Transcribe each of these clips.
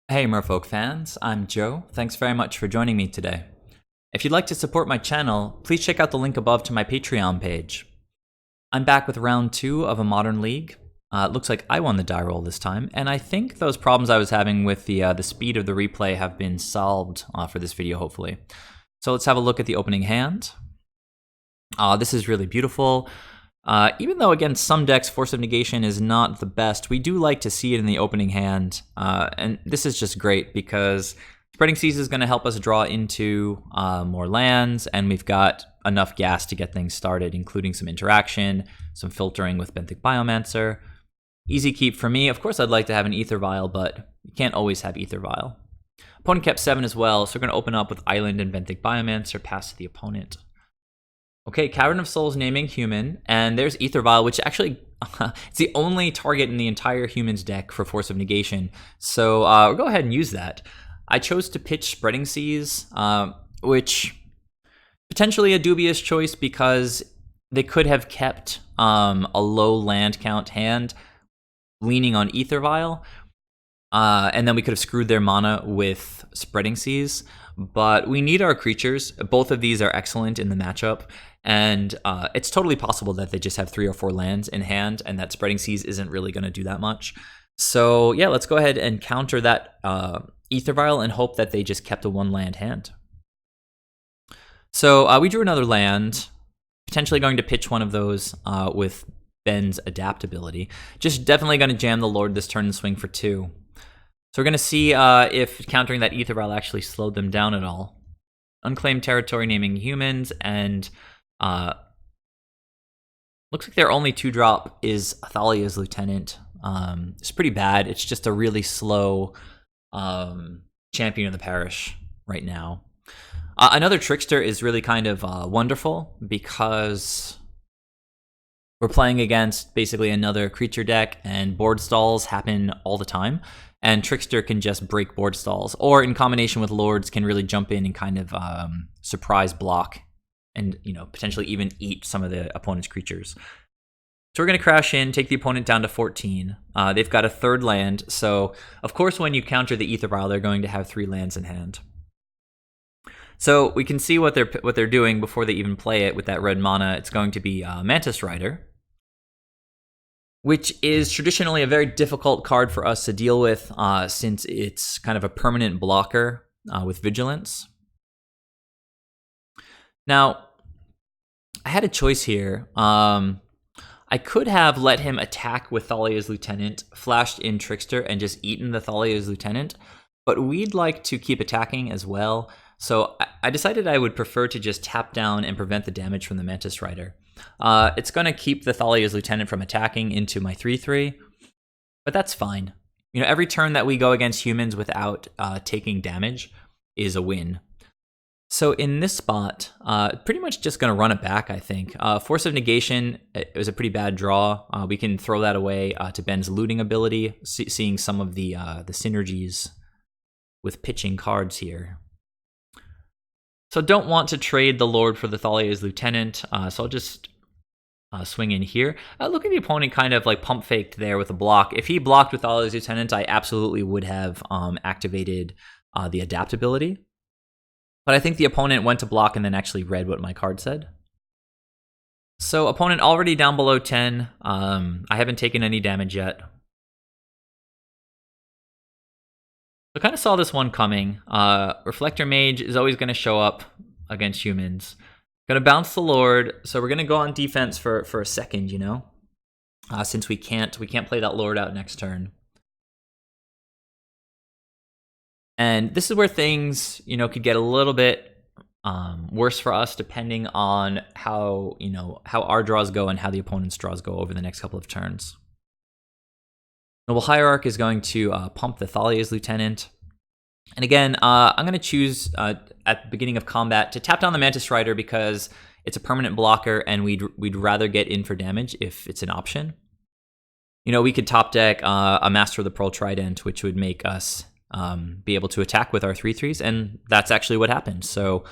Hey Merfolk fans, I'm Joe. Thanks very much for joining me today. If you'd like to support my channel, please check out the link above to my Patreon page. I'm back with round 2 of a Modern League. It looks like I won the die roll this time, and I think those problems I was having with the speed of the replay have been solved for this video, hopefully. So let's have a look at the opening hand. This is really beautiful. Even though against some decks, Force of Negation is not the best, we do like to see it in the opening hand. And this is just great because Spreading Seas is going to help us draw into more lands, and we've got enough gas to get things started, including some interaction, some filtering with Benthic Biomancer. Easy keep for me. Of course, I'd like to have an Aether Vial, but you can't always have Aether Vial. Opponent kept 7 as well, so we're going to open up with Island and Benthic Biomancer, pass to the opponent. Okay, Cavern of Souls naming human, and there's Aether Vial, which actually it's the only target in the entire humans deck for Force of Negation. So we'll go ahead and use that. I chose to pitch Spreading Seas, which potentially a dubious choice because they could have kept a low land count hand leaning on Aether Vial, and then we could have screwed their mana with Spreading Seas. But we need our creatures. Both of these are excellent in the matchup. And it's totally possible that they just have 3 or 4 lands in hand and that Spreading Seas isn't really going to do that much. So yeah, let's go ahead and counter that Aether Vial and hope that they just kept a 1-land hand. So we drew another land, potentially going to pitch one of those with Ben's adaptability. Just definitely going to jam the Lord this turn and swing for 2. So we're going to see if countering that Aether Vial actually slowed them down at all. Unclaimed territory naming humans, and looks like their only 2-drop is Athalia's Lieutenant. It's pretty bad. It's just a really slow champion of the parish right now. Another Trickster is really kind of wonderful because we're playing against basically another creature deck, and board stalls happen all the time. And Trickster can just break board stalls, or in combination with Lords can really jump in and kind of surprise block and, you know, potentially even eat some of the opponent's creatures. So we're going to crash in, take the opponent down to 14. They've got a 3rd land, so of course when you counter the Aether Vial, they're going to have 3 lands in hand. So we can see what they're doing before they even play it with that red mana. It's going to be Mantis Rider, which is traditionally a very difficult card for us to deal with since it's kind of a permanent blocker with Vigilance. Now, I had a choice here. I could have let him attack with Thalia's Lieutenant, flashed in Trickster, and just eaten the Thalia's Lieutenant, but we'd like to keep attacking as well, so I decided I would prefer to just tap down and prevent the damage from the Mantis Rider. It's going to keep the Thalia's Lieutenant from attacking into my 3/3, but that's fine. You know, every turn that we go against humans without taking damage is a win. So in this spot, pretty much just going to run it back, I think. Force of Negation, it was a pretty bad draw. We can throw that away to Ben's looting ability, seeing some of the synergies with pitching cards here. So don't want to trade the Lord for the Thalia's Lieutenant, so I'll just swing in here. Look at the opponent kind of like pump faked there with a block. If he blocked with Thalia's Lieutenant, I absolutely would have activated the adaptability. But I think the opponent went to block and then actually read what my card said. So opponent already down below 10. I haven't taken any damage yet. So kind of saw this one coming. Reflector Mage is always going to show up against humans. Going to bounce the Lord, so we're going to go on defense for a second, you know, since we can't play that Lord out next turn. And this is where things, you know, could get a little bit worse for us depending on how our draws go and how the opponent's draws go over the next couple of turns. Noble Hierarch is going to pump the Thalia's Lieutenant. And again, I'm going to choose at the beginning of combat to tap down the Mantis Rider because it's a permanent blocker and we'd rather get in for damage if it's an option. You know, we could top deck a Master of the Pearl Trident, which would make us be able to attack with our 3/3s, and that's actually what happened. So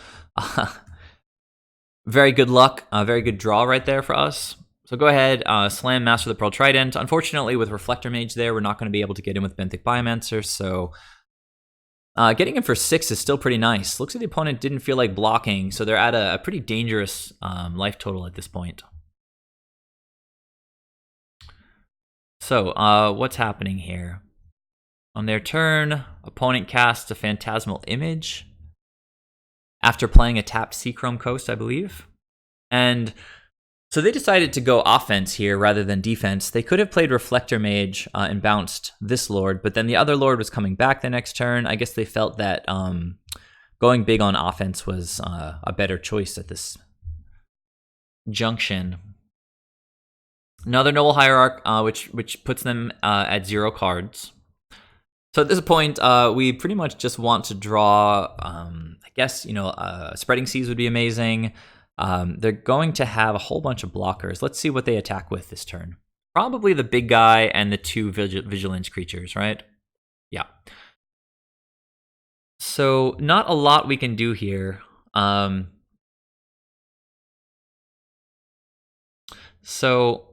very good luck, very good draw right there for us. So go ahead, slam Master of the Pearl Trident. Unfortunately, with Reflector Mage there, we're not going to be able to get in with Benthic Biomancer, so Getting him for 6 is still pretty nice. Looks like the opponent didn't feel like blocking, so they're at a pretty dangerous life total at this point. So, what's happening here? On their turn, opponent casts a Phantasmal Image after playing a tapped Seachrome Coast, I believe. And so they decided to go offense here rather than defense. They could have played Reflector Mage and bounced this Lord, but then the other Lord was coming back the next turn. I guess they felt that going big on offense was a better choice at this junction. Another Noble Hierarch, which puts them at 0 cards. So at this point, we pretty much just want to draw, I guess, Spreading Seas would be amazing. They're going to have a whole bunch of blockers. Let's see what they attack with this turn. Probably the big guy and the 2 vigilance creatures, right? Yeah. So not a lot we can do here. So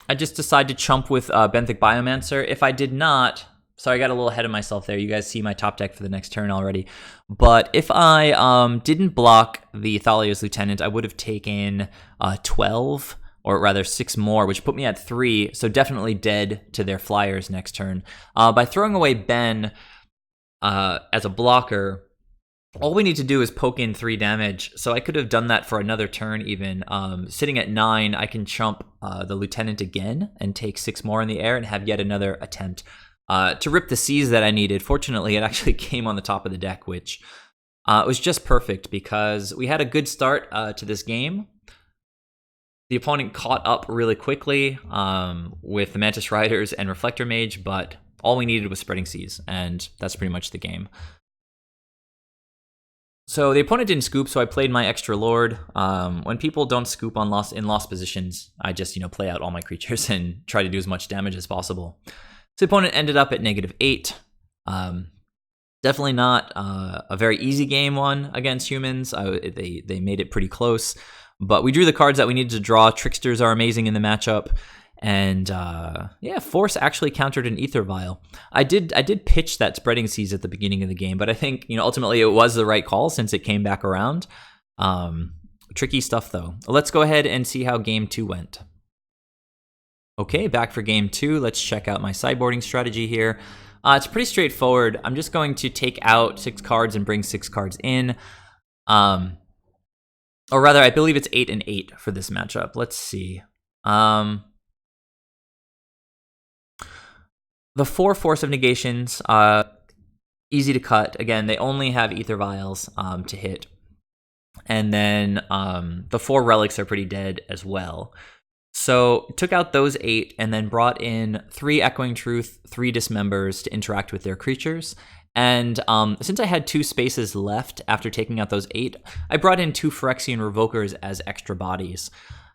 I just decided to chump with Benthic Biomancer. If I did not, sorry, I got a little ahead of myself there. You guys see my top deck for the next turn already. But if I didn't block the Thalia's Lieutenant, I would have taken 12, or rather 6 more, which put me at 3, so definitely dead to their flyers next turn. By throwing away Ben as a blocker, all we need to do is poke in 3 damage, so I could have done that for another turn even. Sitting at 9, I can chump the Lieutenant again and take 6 more in the air and have yet another attempt to rip the seas that I needed. Fortunately, it actually came on the top of the deck, which was just perfect because we had a good start to this game. The opponent caught up really quickly with the Mantis Riders and Reflector Mage, but all we needed was Spreading Seas, and that's pretty much the game. So the opponent didn't scoop, so I played my extra Lord. When people don't scoop on lost positions, I just play out all my creatures and try to do as much damage as possible. So the opponent ended up at -8. Definitely not a very easy game one against humans. They made it pretty close, but we drew the cards that we needed to draw. Tricksters are amazing in the matchup. And yeah, Force actually countered an Aether Vial. I did pitch that Spreading Seas at the beginning of the game, but I think ultimately it was the right call since it came back around. Tricky stuff though. Let's go ahead and see how game 2 went. Okay, back for game 2. Let's check out my sideboarding strategy here. It's pretty straightforward. I'm just going to take out 6 cards and bring 6 cards in. Or rather, I believe it's 8 and 8 for this matchup. Let's see. The 4 Force of Negations, easy to cut. Again, they only have Aether Vials to hit. And then the 4 Relics are pretty dead as well. So took out those 8 and then brought in 3 Echoing Truth, 3 Dismembers to interact with their creatures. And since I had 2 spaces left after taking out those 8, I brought in 2 Phyrexian Revokers as extra bodies.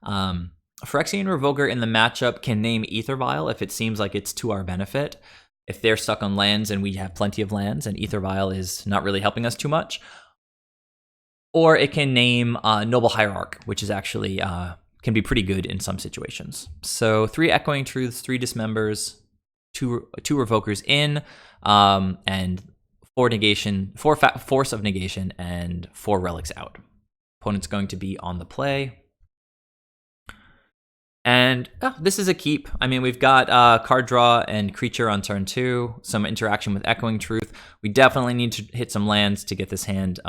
Phyrexian Revoker in the matchup can name Aether Vial if it seems like it's to our benefit. If they're stuck on lands and we have plenty of lands and Aether Vial is not really helping us too much. Or it can name Noble Hierarch, which is actually can be pretty good in some situations. So 3 Echoing Truths, 3 Dismembers, 2 Revokers in, and 4 Force of Negation, and 4 Relics out. Opponent's going to be on the play. And this is a keep. I mean, we've got card draw and creature on turn 2, some interaction with Echoing Truth. We definitely need to hit some lands to get this hand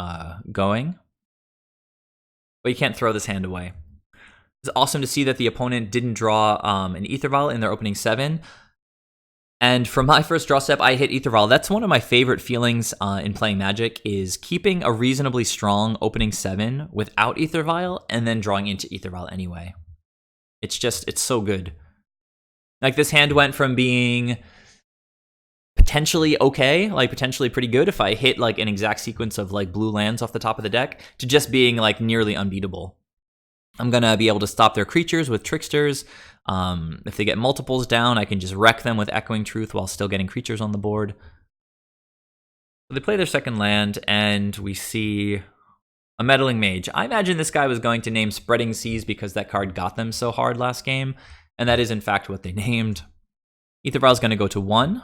going. But you can't throw this hand away. It's awesome to see that the opponent didn't draw an Aether Vial in their opening 7. And for my first draw step, I hit Aether Vial. That's one of my favorite feelings in playing Magic, is keeping a reasonably strong opening 7 without Aether Vial and then drawing into Aether Vial anyway. It's so good. Like, this hand went from being potentially okay, like potentially pretty good if I hit like an exact sequence of like blue lands off the top of the deck, to just being like nearly unbeatable. I'm gonna be able to stop their creatures with Tricksters. If they get multiples down, I can just wreck them with Echoing Truth while still getting creatures on the board. So they play their second land, and we see a Meddling Mage. I imagine this guy was going to name Spreading Seas because that card got them so hard last game, and that is in fact what they named. Aether Vial is going to go to 1.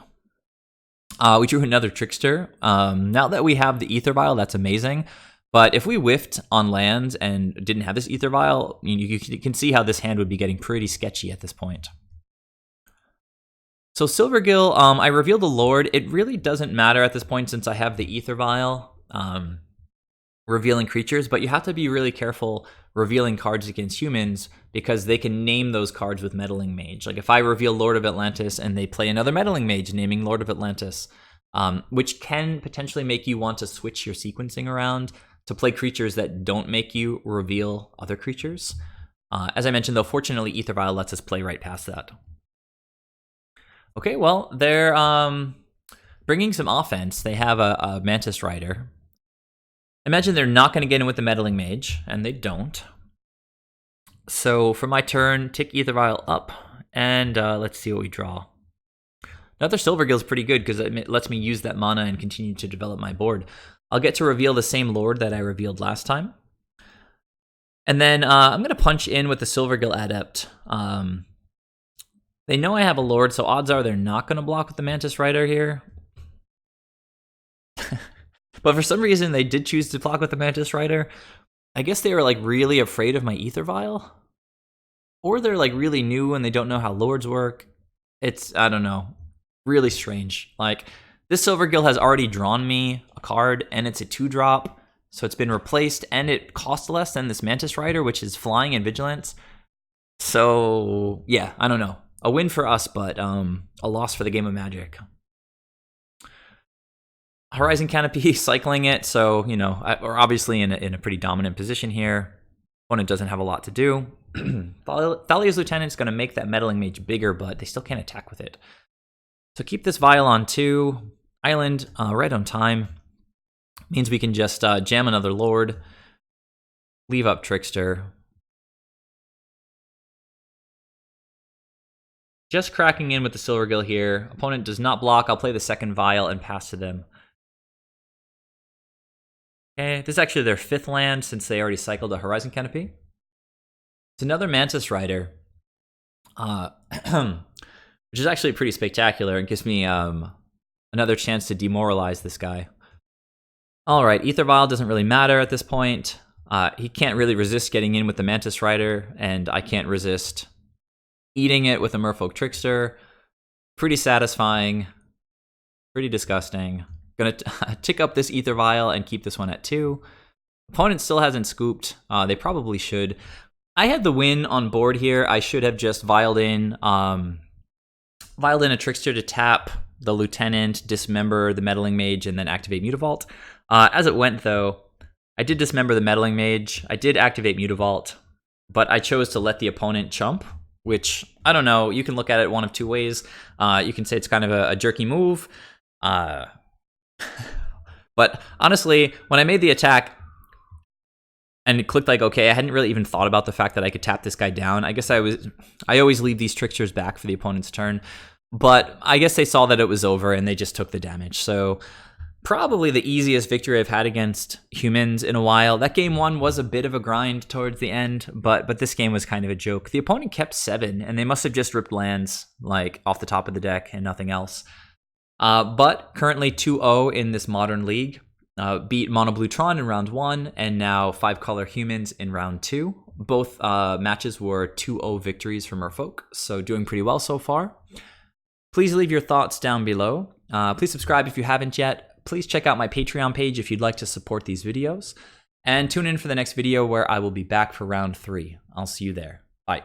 We drew another Trickster. Now that we have the Aether Vial, that's amazing. But if we whiffed on lands and didn't have this Aether Vial, you can see how this hand would be getting pretty sketchy at this point. So Silvergill, I revealed the Lord. It really doesn't matter at this point since I have the Aether Vial revealing creatures, but you have to be really careful revealing cards against humans because they can name those cards with Meddling Mage. Like if I reveal Lord of Atlantis and they play another Meddling Mage naming Lord of Atlantis, which can potentially make you want to switch your sequencing around to play creatures that don't make you reveal other creatures. As I mentioned, though, fortunately, Aether Vial lets us play right past that. Okay, well, they're bringing some offense. They have a Mantis Rider. Imagine they're not going to get in with the Meddling Mage, and they don't. So for my turn, tick Aether Vial up, and let's see what we draw. Another Silvergill is pretty good because it lets me use that mana and continue to develop my board. I'll get to reveal the same Lord that I revealed last time. And then I'm going to punch in with the Silvergill Adept. They know I have a Lord, so odds are they're not going to block with the Mantis Rider here. But for some reason, they did choose to block with the Mantis Rider. I guess they were like really afraid of my Aether Vial. Or they're like really new and they don't know how Lords work. It's, I don't know, really strange. Like, this Silvergill has already drawn me a card, and it's a 2-drop, so it's been replaced, and it costs less than this Mantis Rider, which is flying and vigilance. So, yeah, I don't know. A win for us, but a loss for the game of Magic. Horizon Canopy, cycling it, so, you know, we're obviously in a pretty dominant position here. Opponent doesn't have a lot to do. Thalia's Lieutenant's going to make that Meddling Mage bigger, but they still can't attack with it. So keep this Vial on 2. Island, right on time. Means we can just jam another Lord. Leave up Trickster. Just cracking in with the Silvergill here. Opponent does not block. I'll play the second Vial and pass to them. Okay, this is actually their 5th land since they already cycled a Horizon Canopy. It's another Mantis Rider, which is actually pretty spectacular and gives me another chance to demoralize this guy. All right, Aether Vial doesn't really matter at this point. He can't really resist getting in with the Mantis Rider, and I can't resist eating it with a Merfolk Trickster. Pretty satisfying, pretty disgusting. Gonna tick up this Aether Vial and keep this one at 2. Opponent still hasn't scooped. They probably should. I had the win on board here. I should have just vialed in a Trickster to tap the Lieutenant, dismember the Meddling Mage, and then activate Mutavault. As it went, though, I did dismember the Meddling Mage. I did activate Mutavault, but I chose to let the opponent chump, which, I don't know, you can look at it one of 2 ways. You can say it's kind of a jerky move. But honestly, when I made the attack and it clicked like okay, I hadn't really even thought about the fact that I could tap this guy down. I guess I always leave these Tricksters back for the opponent's turn. But I guess they saw that it was over and they just took the damage. So probably the easiest victory I've had against humans in a while. That game 1 was a bit of a grind towards the end, but this game was kind of a joke. The opponent kept 7, and they must have just ripped lands like off the top of the deck and nothing else. But currently 2-0 in this modern league. Beat Mono Blue Tron in round 1, and now 5-color humans in round 2. Both matches were 2-0 victories for Merfolk, so doing pretty well so far. Please leave your thoughts down below. Please subscribe if you haven't yet. Please check out my Patreon page if you'd like to support these videos. And tune in for the next video where I will be back for round 3. I'll see you there. Bye.